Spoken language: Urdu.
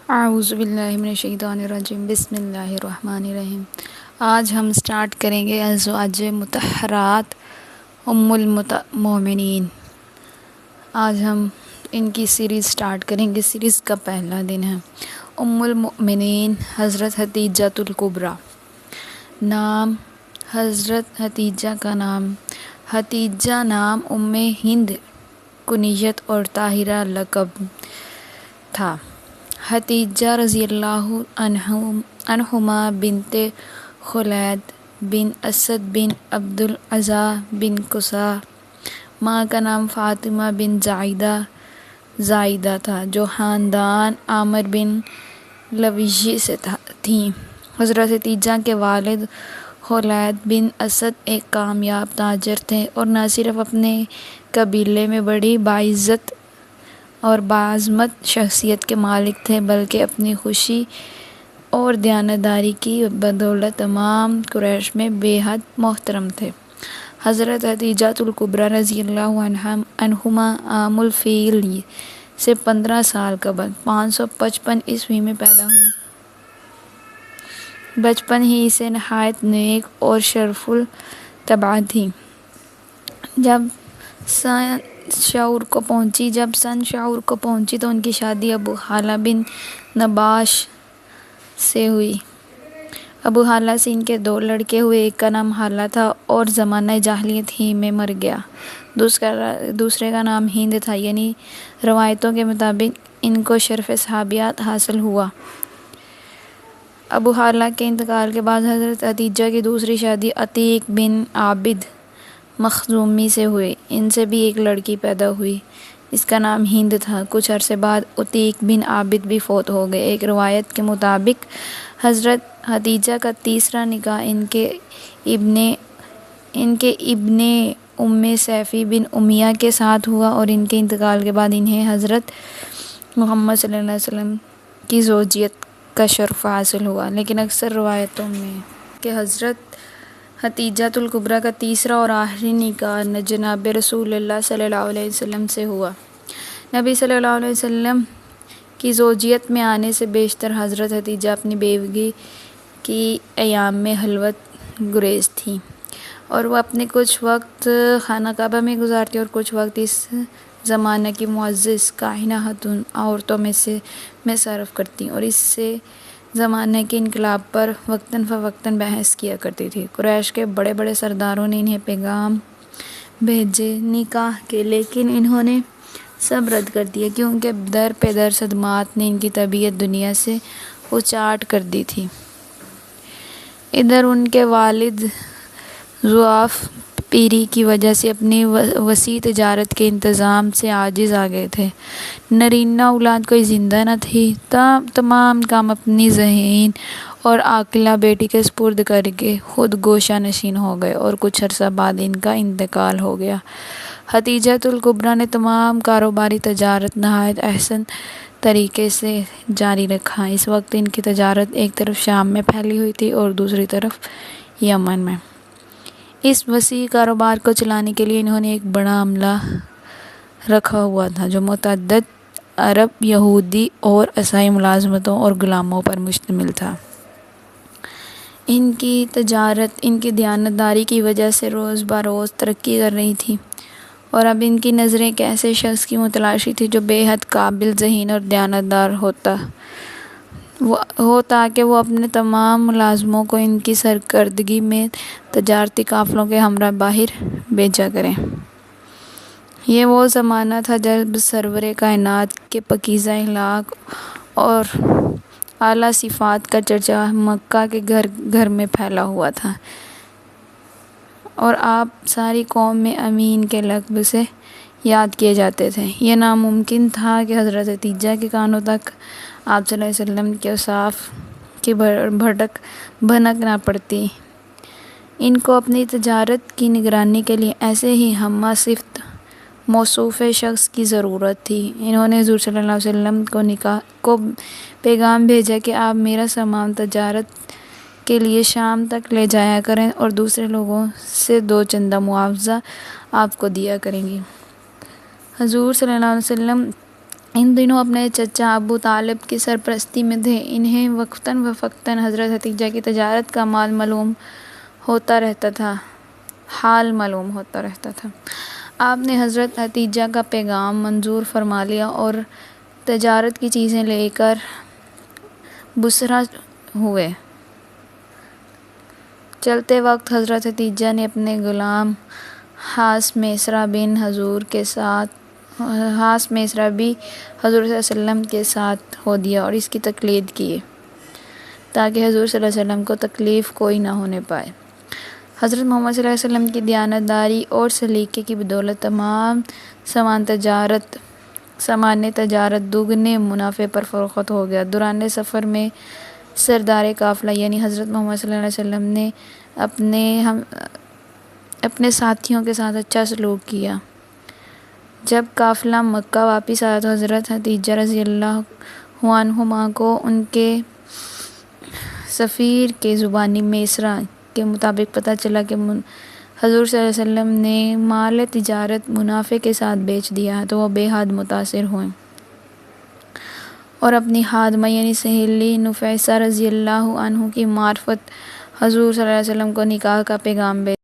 اعوذ باللہ من الشیطان الرجیم، بسم اللہ الرحمن الرحیم۔ آج ہم سٹارٹ کریں گے ازواج مطہرات ام المومنین۔ آج ہم ان کی سیریز سٹارٹ کریں گے۔ سیریز کا پہلا دن ہے۔ ام المؤمنین حضرت خدیجہ الکبریٰ۔ نام حضرت خدیجہ کا نام خدیجہ نام، ام ہند کنیت اور طاہرہ لقب تھا۔ خدیجہ رضی اللہ عنہما بنت خلید بن اسد بن عبد العزیٰ بن قصیٰ۔ ماں کا نام فاطمہ بن زائدہ تھا، جو خاندان عامر بن لویجی سے تھیں۔ حضرت خدیجہ کے والد خلید بن اسد ایک کامیاب تاجر تھے اور نہ صرف اپنے قبیلے میں بڑی باعزت اور باعظمت شخصیت کے مالک تھے، بلکہ اپنی خوشی اور دیانتداری کی بدولت تمام قریش میں بے حد محترم تھے۔ حضرت خدیجہ الکبریٰ رضی اللہ عنہما عام الفیل سے 15 سال قبل 555 عیسوی میں پیدا ہوئیں۔ بچپن ہی سے نہایت نیک اور شرف الطبع تھیں۔ جب سن شعور کو پہنچی تو ان کی شادی ابو خالہ بن نباش سے ہوئی۔ ابو خالہ سے ان کے 2 لڑکے ہوئے، ایک کا نام خالہ تھا اور زمانہ جاہلیت ہی میں مر گیا، دوسرے کا نام ہند تھا، یعنی روایتوں کے مطابق ان کو شرف صحابیت حاصل ہوا۔ ابو خالہ کے انتقال کے بعد حضرت خدیجہ کی دوسری شادی عتیق بن عابد مخزومی سے ہوئی۔ ان سے بھی ایک لڑکی پیدا ہوئی، اس کا نام ہند تھا۔ کچھ عرصے بعد عتیق بن عابد بھی فوت ہو گئے۔ ایک روایت کے مطابق حضرت خدیجہ کا تیسرا نکاح ان کے ابن ام سیفی بن امیہ کے ساتھ ہوا اور ان کے انتقال کے بعد انہیں حضرت محمد صلی اللہ علیہ وسلم کی زوجیت کا شرف حاصل ہوا۔ لیکن اکثر روایتوں میں کہ حضرت خدیجہ الکبریٰ کا تیسرا اور آخری نکاح جناب رسول اللہ صلی اللہ علیہ وسلم سے ہوا۔ نبی صلی اللہ علیہ وسلم کی زوجیت میں آنے سے بیشتر حضرت خدیجہ اپنی بیوگی کی ایام میں خلوت گریز تھیں، اور وہ اپنے کچھ وقت خانہ کعبہ میں گزارتی اور کچھ وقت اس زمانہ کی معزز کائنہ خاتون عورتوں میں صرف کرتی اور اس سے زمانہ کے انقلاب پر وقتاً فوقتاً بحث کیا کرتی تھی۔ قریش کے بڑے بڑے سرداروں نے انہیں پیغام بھیجے نکاح کے، لیکن انہوں نے سب رد کر دیا، کیونکہ در پہ در صدمات نے ان کی طبیعت دنیا سے اچاٹ کر دی تھی۔ ادھر ان کے والد ضعف پیری کی وجہ سے اپنی وسیع تجارت کے انتظام سے عاجز آ گئے تھے۔ نرینہ اولاد کوئی زندہ نہ تھی۔ تمام کام اپنی ذہین اور عاقلہ بیٹی کے سپرد کر کے خود گوشہ نشین ہو گئے اور کچھ عرصہ بعد ان کا انتقال ہو گیا۔ خدیجہ الکبریٰ نے تمام کاروباری تجارت نہایت احسن طریقے سے جاری رکھا۔ اس وقت ان کی تجارت ایک طرف شام میں پھیلی ہوئی تھی اور دوسری طرف یمن میں۔ اس وسیع کاروبار کو چلانے کے لیے انہوں نے ایک بڑا عملہ رکھا ہوا تھا، جو متعدد عرب، یہودی اور عیسائی ملازمتوں اور غلاموں پر مشتمل تھا۔ ان کی تجارت ان کی دیانتداری کی وجہ سے روز بروز ترقی کر رہی تھی، اور اب ان کی نظریں ایک ایسے شخص کی متلاشی تھی جو بے حد قابل، ذہین اور دیانتدار ہو تاکہ وہ اپنے تمام ملازموں کو ان کی سرکردگی میں تجارتی قافلوں کے ہمراہ باہر بھیجا کریں۔ یہ وہ زمانہ تھا جب سرور کائنات کے پاکیزہ اخلاق اور اعلیٰ صفات کا چرچا مکہ کے گھر گھر میں پھیلا ہوا تھا، اور آپ ساری قوم میں امین کے لقب سے یاد کیے جاتے تھے۔ یہ ناممکن تھا کہ حضرت خدیجہ کے کانوں تک آپ صلی اللہ علیہ وسلم کے اوصاف کی بھنک نہ پڑتی۔ ان کو اپنی تجارت کی نگرانی کے لیے ایسے ہی ہمہ صفت موصوف شخص کی ضرورت تھی۔ انہوں نے حضور صلی اللہ علیہ وسلم کو پیغام بھیجا کہ آپ میرا سامان تجارت کے لیے شام تک لے جایا کریں اور دوسرے لوگوں سے 2 چندہ معاوضہ آپ کو دیا کریں گی۔ حضور صلی اللہ علیہ وسلم ان دنوں اپنے چچا ابو طالب کی سرپرستی میں تھے۔ انہیں وقتاً فوقتاً حضرت ختیجہ کی تجارت کا حال معلوم ہوتا رہتا تھا۔ آپ نے حضرت ختیجہ کا پیغام منظور فرما لیا اور تجارت کی چیزیں لے کر بصرہ ہوئے۔ چلتے وقت حضرت ختیجہ نے اپنے غلام حاس میسرہ بھی حضور صلی اللہ علیہ وسلم کے ساتھ ہو دیا اور اس کی تقلید کی تاکہ حضور صلی اللہ علیہ وسلم کو تکلیف کوئی نہ ہونے پائے۔ حضرت محمد صلی اللہ علیہ وسلم کی دیانت داری اور سلیقے کی بدولت تمام سامان تجارت دگنے منافع پر فروخت ہو گیا۔ دوران سفر میں سردار قافلہ یعنی حضرت محمد صلی اللہ علیہ وسلم نے اپنے ساتھیوں کے ساتھ اچھا سلوک کیا۔ جب قافلہ مکہ واپس آیا تو حضرت ختیجہ رضی اللہ عنہما کو ان کے سفیر کے زبانی میسرہ کے مطابق پتہ چلا کہ حضور صلی اللہ علیہ وسلم نے مال تجارت منافع کے ساتھ بیچ دیا ہے تو وہ بے حد متاثر ہوئے اور اپنی خادمہ یعنی سہیلی نفیسہ رضی اللہ عنہ کی معرفت حضور صلی اللہ علیہ وسلم کو نکاح کا پیغام بھیجا۔